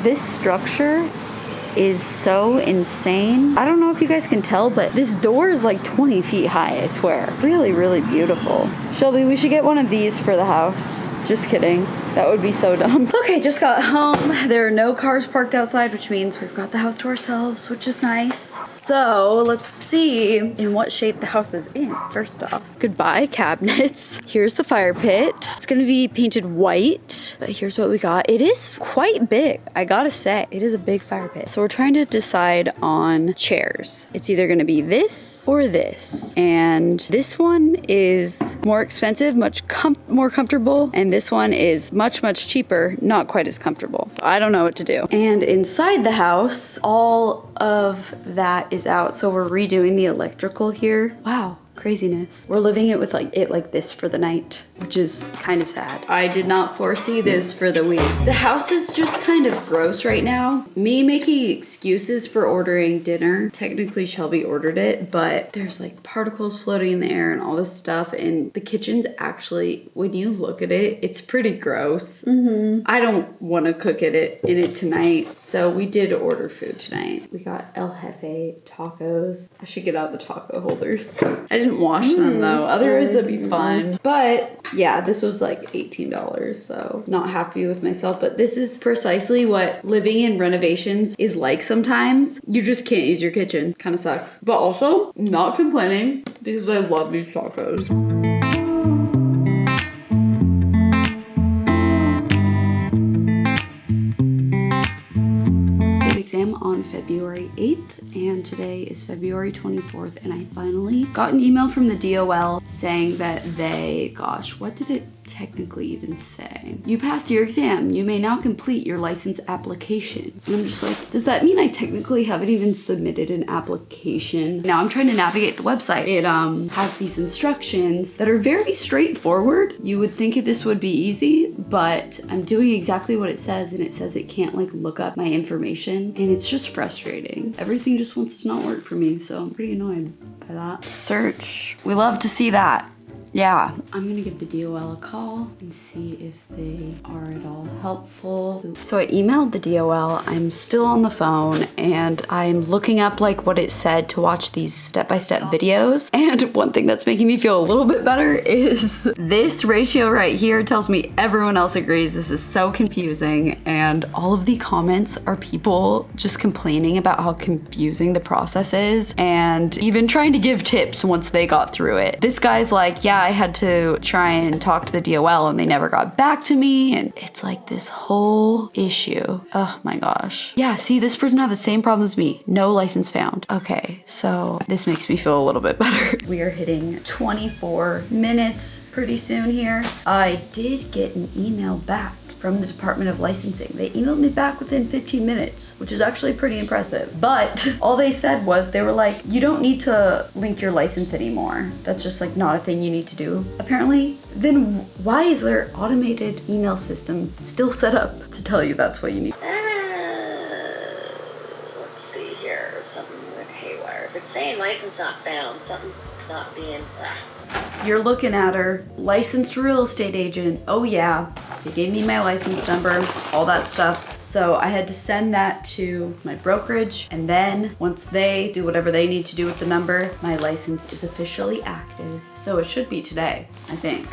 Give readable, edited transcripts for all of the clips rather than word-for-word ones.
This structure is so insane. I don't know if you guys can tell, but this door is like 20 feet high, I swear. Really, really beautiful. Shelby, we should get one of these for the house. Just kidding. That would be so dumb. Okay, just got home. There are no cars parked outside, which means we've got the house to ourselves, which is nice. So let's see in what shape the house is in. First off, goodbye cabinets. Here's the fire pit. It's gonna be painted white, but here's what we got. It is quite big, I gotta say. It is a big fire pit. So we're trying to decide on chairs. It's either gonna be this or this. And this one is more expensive, much more comfortable. And this one is much cheaper, not quite as comfortable. So I don't know what to do. And inside the house, all of that is out. So we're redoing the electrical here. Wow. Craziness. We're living it with like this for the night, which is kind of sad. I did not foresee this for the week. The house is just kind of gross right now. Me making excuses for ordering dinner. Technically Shelby ordered it, but there's like particles floating in the air and all this stuff. And the kitchen's actually, when you look at it, it's pretty gross. I don't want to cook in it tonight. So we did order food tonight. We got El Jefe tacos. I should get out the taco holders. I didn't wash them though, otherwise it'd be fun. But yeah, this was like $18, so not happy with myself. But this is precisely what living in renovations is like sometimes. You just can't use your kitchen. Kind of sucks. But also, not complaining because I love these tacos. Exam on February 8th and today is February 24th and I finally got an email from the DOL saying that gosh, what did it technically even say? You passed your exam. You may now complete your license application. And I'm just like, does that mean I technically haven't even submitted an application? Now I'm trying to navigate the website. It has these instructions that are very straightforward. You would think this would be easy, but I'm doing exactly what it says, and it says it can't like look up my information, and it's just frustrating. Everything just wants to not work for me, so I'm pretty annoyed by that. Search. We love to see that. Yeah, I'm gonna give the DOL a call and see if they are at all helpful. So I emailed the DOL, I'm still on the phone, and I'm looking up like what it said to watch these step-by-step videos. And one thing that's making me feel a little bit better is this ratio right here tells me everyone else agrees. This is so confusing, and all of the comments are people just complaining about how confusing the process is and even trying to give tips once they got through it. This guy's like, yeah, I had to try and talk to the DOL and they never got back to me. And it's like this whole issue. Oh my gosh. Yeah, see, this person had the same problem as me. No license found. Okay, so this makes me feel a little bit better. We are hitting 24 minutes pretty soon here. I did get an email back from the Department of Licensing. They emailed me back within 15 minutes, which is actually pretty impressive. But all they said was, they were like, you don't need to link your license anymore. That's just like not a thing you need to do. Apparently, then why is their automated email system still set up to tell you that's what you need? Let's see here, something went haywire. It's saying license not found, something's not being, You're looking at her, licensed real estate agent. Oh yeah, they gave me my license number, all that stuff. So I had to send that to my brokerage, and then once they do whatever they need to do with the number, my license is officially active. So it should be today, I think,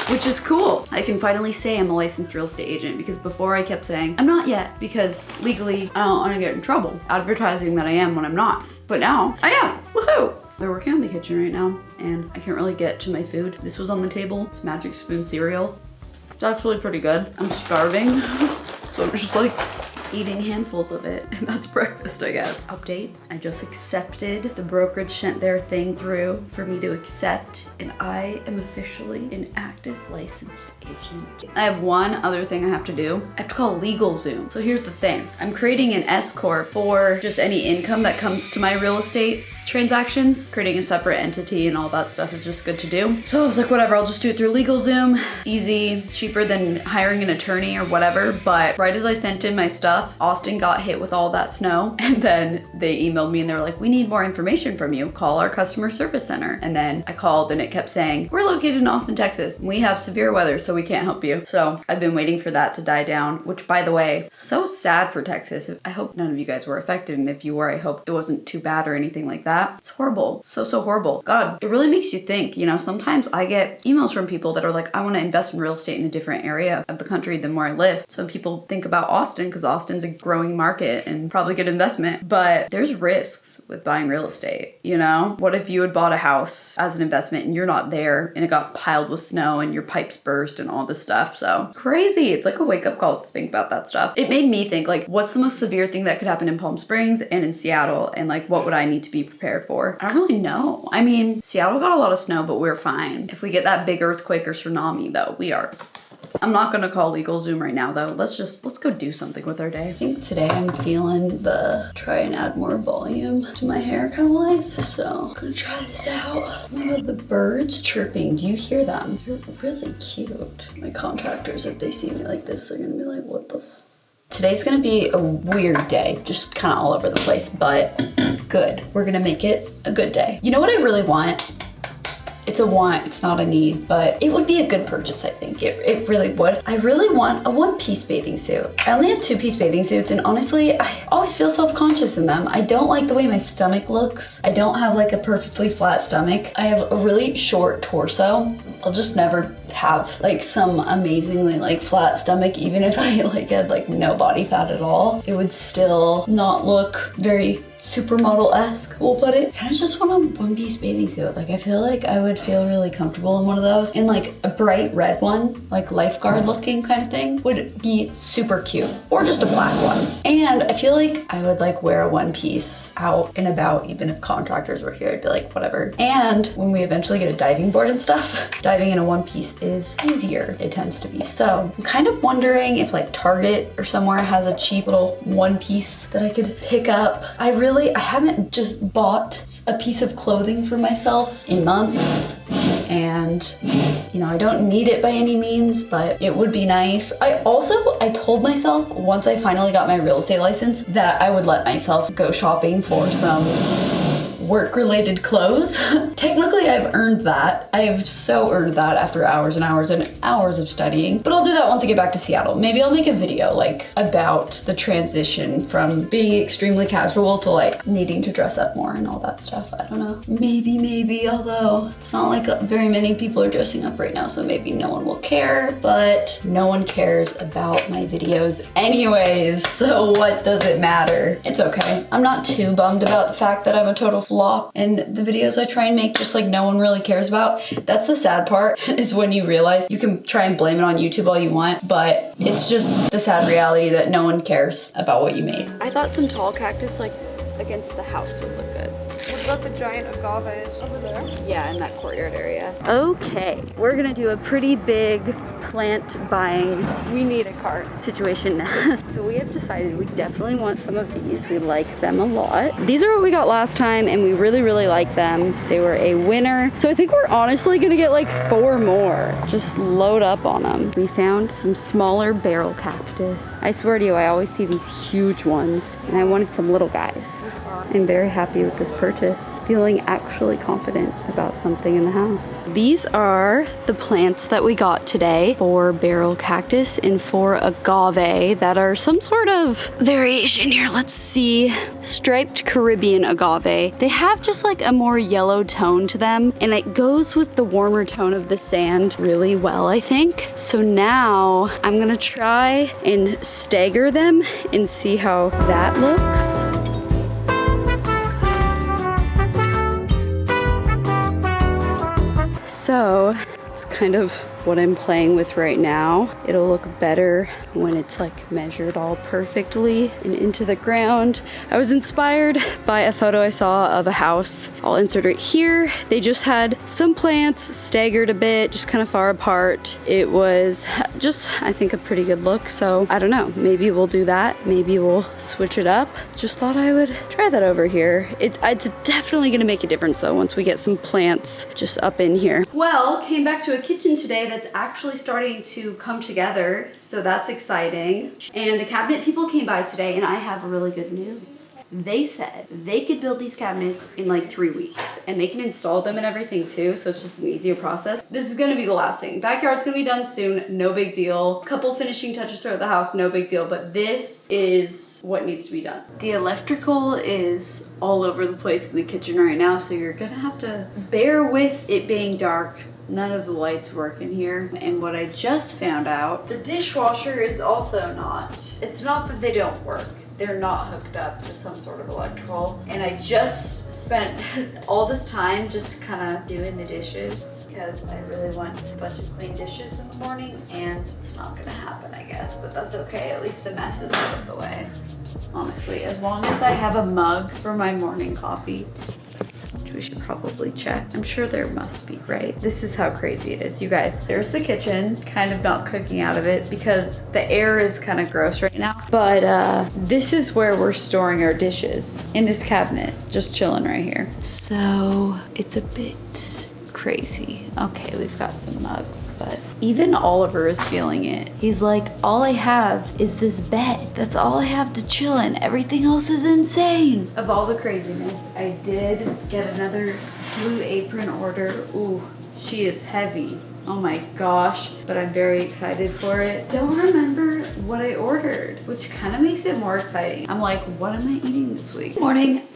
which is cool. I can finally say I'm a licensed real estate agent, because before I kept saying I'm not yet because legally I don't want to get in trouble advertising that I am when I'm not. But now I am, woohoo! They're working on the kitchen right now, and I can't really get to my food. This was on the table. It's Magic Spoon cereal. It's actually pretty good. I'm starving, so I'm just like eating handfuls of it, and that's breakfast, I guess. Update, I just accepted. The brokerage sent their thing through for me to accept, and I am officially an active licensed agent. I have one other thing I have to do. I have to call LegalZoom. So here's the thing. I'm creating an S-Corp for just any income that comes to my real estate. transactions. Creating a separate entity and all that stuff is just good to do. So I was like, whatever, I'll just do it through LegalZoom. Easy, cheaper than hiring an attorney or whatever. But right as I sent in my stuff, Austin got hit with all that snow. And then they emailed me and they were like, we need more information from you. Call our customer service center. And then I called and it kept saying, we're located in Austin, Texas. We have severe weather, so we can't help you. So I've been waiting for that to die down, which by the way, so sad for Texas. I hope none of you guys were affected. And if you were, I hope it wasn't too bad or anything like that. It's horrible. So horrible. God, it really makes you think, you know, sometimes I get emails from people that are like, I want to invest in real estate in a different area of the country than where I live. Some people think about Austin because Austin's a growing market and probably good investment, but there's risks with buying real estate, you know? What if you had bought a house as an investment and you're not there and it got piled with snow and your pipes burst and all this stuff? So crazy. It's like a wake up call to think about that stuff. It made me think, like, what's the most severe thing that could happen in Palm Springs and in Seattle? And like, what would I need to be prepared for? I don't really know. I mean, Seattle got a lot of snow, but we're fine. If we get that big earthquake or tsunami though, we are. I'm not gonna call LegalZoom right now though. Let's go do something with our day. I think today I'm feeling the try and add more volume to my hair kind of life. So I'm gonna try this out. Oh my God, the birds chirping. Do you hear them? They're really cute. My contractors, if they see me like this, they're gonna be like, what the f. Today's gonna be a weird day, just kind of all over the place, but good. We're gonna make it a good day. You know what I really want? It's a want, it's not a need, but it would be a good purchase, I think. It really would. I really want a one-piece bathing suit. I only have two-piece bathing suits, and honestly, I always feel self-conscious in them. I don't like the way my stomach looks. I don't have like a perfectly flat stomach. I have a really short torso. I'll just never have like some amazingly like flat stomach. Even if I like had like no body fat at all, it would still not look very supermodel-esque, we'll put it. I kind of just want a one-piece bathing suit. Like, I feel like I would feel really comfortable in one of those. And like a bright red one, like lifeguard looking kind of thing, would be super cute. Or just a black one. And I feel like I would like wear a one piece out and about, even if contractors were here. I'd be like, whatever. And when we eventually get a diving board and stuff, diving in a one piece is easier, it tends to be. So I'm kind of wondering if like Target or somewhere has a cheap little one piece that I could pick up. I haven't just bought a piece of clothing for myself in months, and you know, I don't need it by any means, but it would be nice. I told myself once I finally got my real estate license that I would let myself go shopping for some work-related clothes. Technically, I've earned that. I have so earned that after hours and hours and hours of studying. But I'll do that once I get back to Seattle. Maybe I'll make a video like about the transition from being extremely casual to like needing to dress up more and all that stuff. I don't know. Maybe, although it's not like very many people are dressing up right now, so maybe no one will care, but no one cares about my videos anyways, so what does it matter? It's okay. I'm not too bummed about the fact that I'm a total flop and the videos I try and make just like no one really cares about. That's the sad part, is when you realize you can try and blame it on YouTube all you want, but it's just the sad reality that no one cares about what you made. I thought some tall cactus like against the house would look good. What about the giant agaves over there? Yeah, in that courtyard area. Okay, we're gonna do a pretty big plant buying. We need a cart situation now. So we have decided we definitely want some of these. We like them a lot. These are what we got last time and we really, really like them. They were a winner. So I think we're honestly gonna get like 4 more. Just load up on them. We found some smaller barrel cactus. I swear to you, I always see these huge ones and I wanted some little guys. I'm very happy with this purchase. Feeling actually confident about something in the house. These are the plants that we got today for barrel cactus and for agave that are some sort of variation here. Let's see. Striped Caribbean agave. They have just like a more yellow tone to them and it goes with the warmer tone of the sand really well, I think. So now I'm gonna try and stagger them and see how that looks. So it's kind of what I'm playing with right now. It'll look better when it's like measured all perfectly and into the ground. I was inspired by a photo I saw of a house. I'll insert it here. They just had some plants staggered a bit, just kind of far apart. It was just, I think, a pretty good look. So I don't know, maybe we'll do that. Maybe we'll switch it up. Just thought I would try that over here. It's definitely gonna make a difference though once we get some plants just up in here. Well, came back to a kitchen today that's actually starting to come together, so that's exciting. And the cabinet people came by today, and I have really good news. They said they could build these cabinets in like 3 weeks, and they can install them and everything too, so it's just an easier process. This is gonna be the last thing. Backyard's gonna be done soon, no big deal. Couple finishing touches throughout the house, no big deal, but this is what needs to be done. The electrical is all over the place in the kitchen right now, so you're gonna have to bear with it being dark. None of the lights work in here. And what I just found out, the dishwasher is also not. It's not that they don't work. They're not hooked up to some sort of electrical. And I just spent all this time just kind of doing the dishes because I really want a bunch of clean dishes in the morning, and it's not gonna happen, I guess, but that's okay. At least the mess is out of the way. Honestly, as long as I have a mug for my morning coffee, which we should probably check. I'm sure there must be, right? This is how crazy it is. You guys, there's the kitchen, kind of not cooking out of it because the air is kind of gross right now. But this is where we're storing our dishes, in this cabinet, just chilling right here. So it's a bit crazy. Okay, we've got some mugs, but even Oliver is feeling it. He's like, all I have is this bed. That's all I have to chill in. Everything else is insane. Of all the craziness, I did get another Blue Apron order. Ooh, she is heavy. Oh my gosh, but I'm very excited for it. Don't remember what I ordered, which kind of makes it more exciting. I'm like, what am I eating this week? Morning.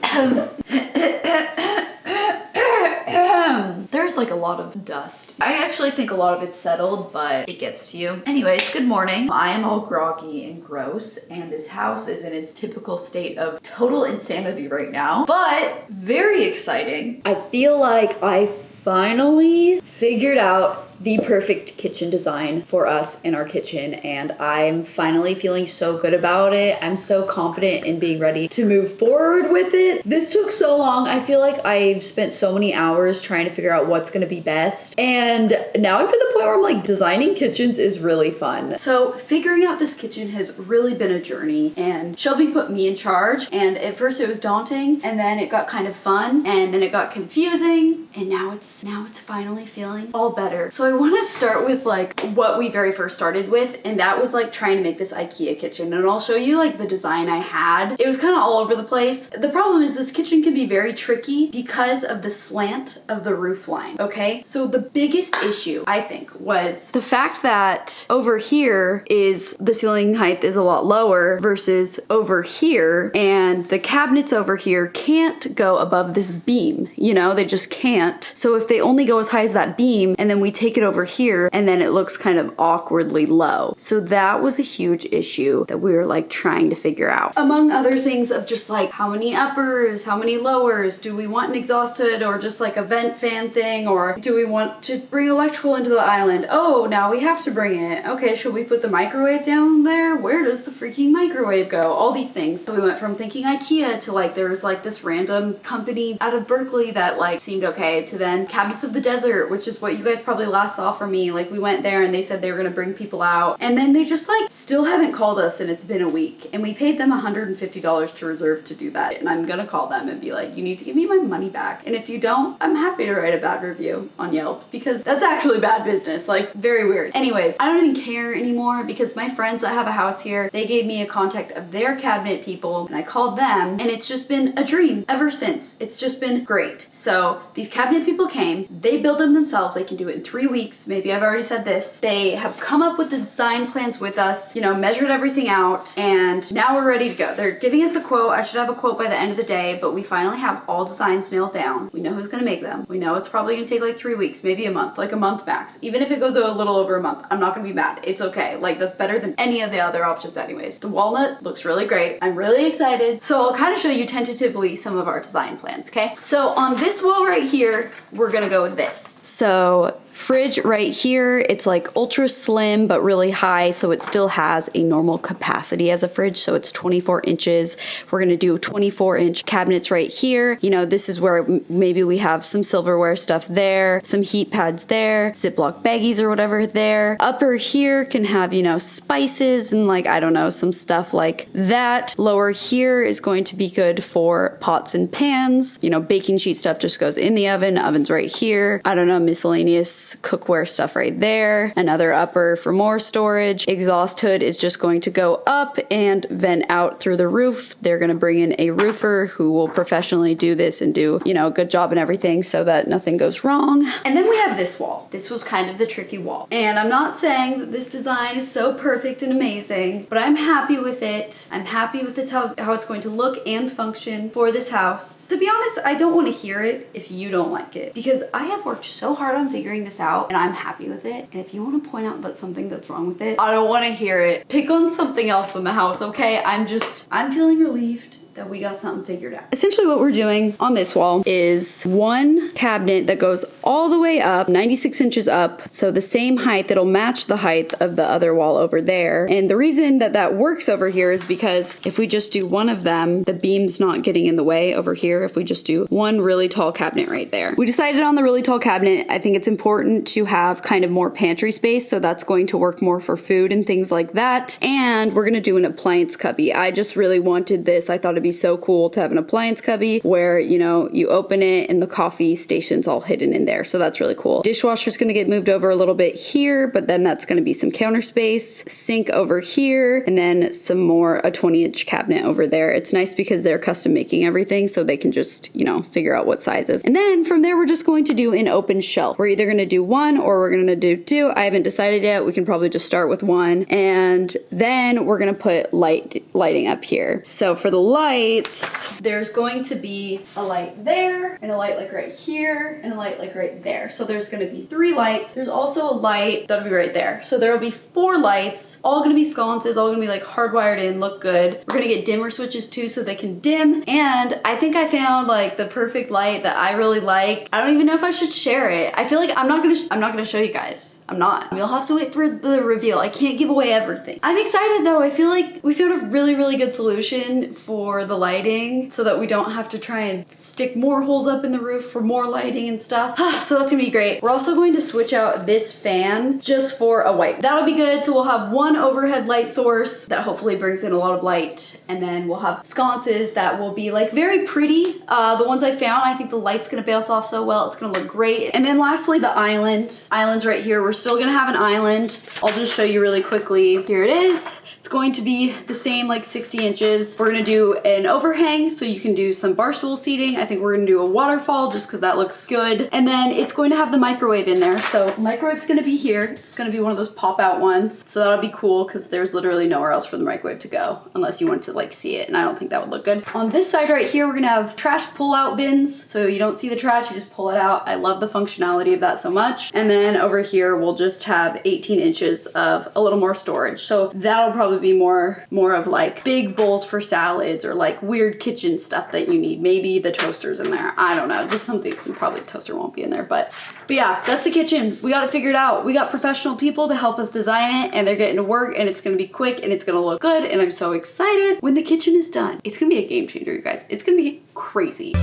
There's like a lot of dust. I actually think a lot of it's settled, but it gets to you. Anyways, good morning. I am all groggy and gross, and this house is in its typical state of total insanity right now, but very exciting. I feel like I finally figured out the perfect kitchen design for us in our kitchen, and I'm finally feeling so good about it. I'm so confident in being ready to move forward with it. This took so long. I feel like I've spent so many hours trying to figure out what's gonna be best, and now I'm to the point where I'm like, designing kitchens is really fun. So figuring out this kitchen has really been a journey, and Shelby put me in charge, and at first it was daunting, and then it got kind of fun, and then it got confusing, and now it's finally feeling all better. So I want to start with like what we very first started with, and that was like trying to make this IKEA kitchen, and I'll show you like the design I had. It was kind of all over the place. The problem is this kitchen can be very tricky because of the slant of the roof line, okay? So the biggest issue, I think, was the fact that over here is the ceiling height is a lot lower versus over here, and the cabinets over here can't go above this beam, you know, they just can't. So if they only go as high as that beam, and then we take it over here, and then it looks kind of awkwardly low. So that was a huge issue that we were like trying to figure out. Among other things of just like how many uppers, how many lowers, do we want an exhaust hood or just like a vent fan thing, or do we want to bring electrical into the island? Oh, now we have to bring it. Okay, should we put the microwave down there? Where does the freaking microwave go? All these things. So we went from thinking IKEA to like there was like this random company out of Berkeley that like seemed okay, to then Cabinets of the Desert, which is what you guys probably last saw from me. Like we went there and they said they were gonna bring people out, and then they just like still haven't called us, and it's been a week, and we paid them $150 to reserve to do that, and I'm gonna call them and be like, you need to give me my money back, and if you don't, I'm happy to write a bad review on Yelp, because that's actually bad business, like very weird. Anyways, I don't even care anymore because my friends that have a house here, they gave me a contact of their cabinet people, and I called them, and it's just been a dream ever since. It's just been great. So these cabinet people came, they build them themselves, they can do it in 3 weeks, maybe I've already said this. They have come up with the design plans with us, you know, measured everything out, and now we're ready to go. They're giving us a quote. I should have a quote by the end of the day, but we finally have all designs nailed down. We know who's gonna make them. We know it's probably gonna take like 3 weeks, maybe a month, like a month max. Even if it goes a little over a month, I'm not gonna be mad. It's okay. Like that's better than any of the other options anyways. The walnut looks really great. I'm really excited. So I'll kind of show you tentatively some of our design plans, okay? So on this wall right here, we're gonna go with this. So Fridge right here, it's like ultra slim but really high, so it still has a normal capacity as a fridge, so it's 24 inches. We're gonna do 24-inch cabinets right here. You know, this is where maybe we have some silverware stuff there, some heat pads there, Ziploc baggies or whatever there. Upper here can have, you know, spices and like, I don't know, some stuff like that. Lower here is going to be good for pots and pans. You know, baking sheet stuff just goes in the oven. Oven's right here. I don't know, miscellaneous cookware stuff right there. Another upper for more storage. Exhaust hood is just going to go up and vent out through the roof. They're going to bring in a roofer who will professionally do this and do, you know, a good job and everything so that nothing goes wrong. And then we have this wall. This was kind of the tricky wall. And I'm not saying that this design is so perfect and amazing, but I'm happy with it. I'm happy with how it's going to look and function for this house. To be honest, I don't want to hear it if you don't like it, because I have worked so hard on figuring this out and I'm happy with it. And if you want to point out that something that's wrong with it, I don't want to hear it. Pick on something else in the house, okay? I'm feeling relieved that we got something figured out. Essentially what we're doing on this wall is one cabinet that goes all the way up, 96 inches up, so the same height that'll match the height of the other wall over there. And the reason that that works over here is because if we just do one of them, the beam's not getting in the way over here if we just do one really tall cabinet right there. We decided on the really tall cabinet. I think it's important to have kind of more pantry space, so that's going to work more for food and things like that. And we're gonna do an appliance cubby. I just really wanted this. I thought it'd be so cool to have an appliance cubby where, you know, you open it and the coffee station's all hidden in there. So that's really cool. Dishwasher's gonna get moved over a little bit here, but then that's gonna be some counter space. Sink over here, and then a 20-inch cabinet over there. It's nice because they're custom making everything, so they can just, you know, figure out what sizes. And then from there, we're just going to do an open shelf. We're either gonna do one or we're gonna do two. I haven't decided yet. We can probably just start with one. And then we're gonna put lighting up here. So for the lights, there's going to be a light there, and a light like right here, and a light like right there. So there's gonna be 3 lights. There's also a light that'll be right there. So there will be 4 lights, all gonna be sconces, all gonna be like hardwired in, look good. We're gonna get dimmer switches too so they can dim. And I think I found like the perfect light that I really like. I don't even know if I should share it. I feel like I'm not gonna show you guys. I'm not. You'll have to wait for the reveal. I can't give away everything. I'm excited though. I feel like we found a really, really good solution for the lighting so that we don't have to try and stick more holes up in the roof for more lighting and stuff. So that's gonna be great. We're also going to switch out this fan just for a white. That'll be good. So we'll have one overhead light source that hopefully brings in a lot of light. And then we'll have sconces that will be like very pretty. The ones I found, I think the light's gonna bounce off so well. It's gonna look great. And then lastly, the island. Island's right here. We're still gonna have an island. I'll just show you really quickly. Here it is. It's going to be the same, like 60 inches. We're gonna do an overhang so you can do some bar stool seating. I think we're gonna do a waterfall just because that looks good. And then it's going to have the microwave in there. So microwave's gonna be here. It's gonna be one of those pop out ones. So that'll be cool because there's literally nowhere else for the microwave to go unless you want to like see it. And I don't think that would look good. On this side right here, we're gonna have trash pull out bins. So you don't see the trash, you just pull it out. I love the functionality of that so much. And then over here, we'll just have 18 inches of a little more storage. So that'll probably be more of like big bowls for salads or like weird kitchen stuff that you need. Maybe the toaster's in there. I don't know, just something. Probably the toaster won't be in there, but yeah, that's the kitchen. We got it figured out. We got professional people to help us design it, and they're getting to work, and it's gonna be quick and it's gonna look good, and I'm so excited when the kitchen is done. It's gonna be a game changer, you guys. It's gonna be crazy.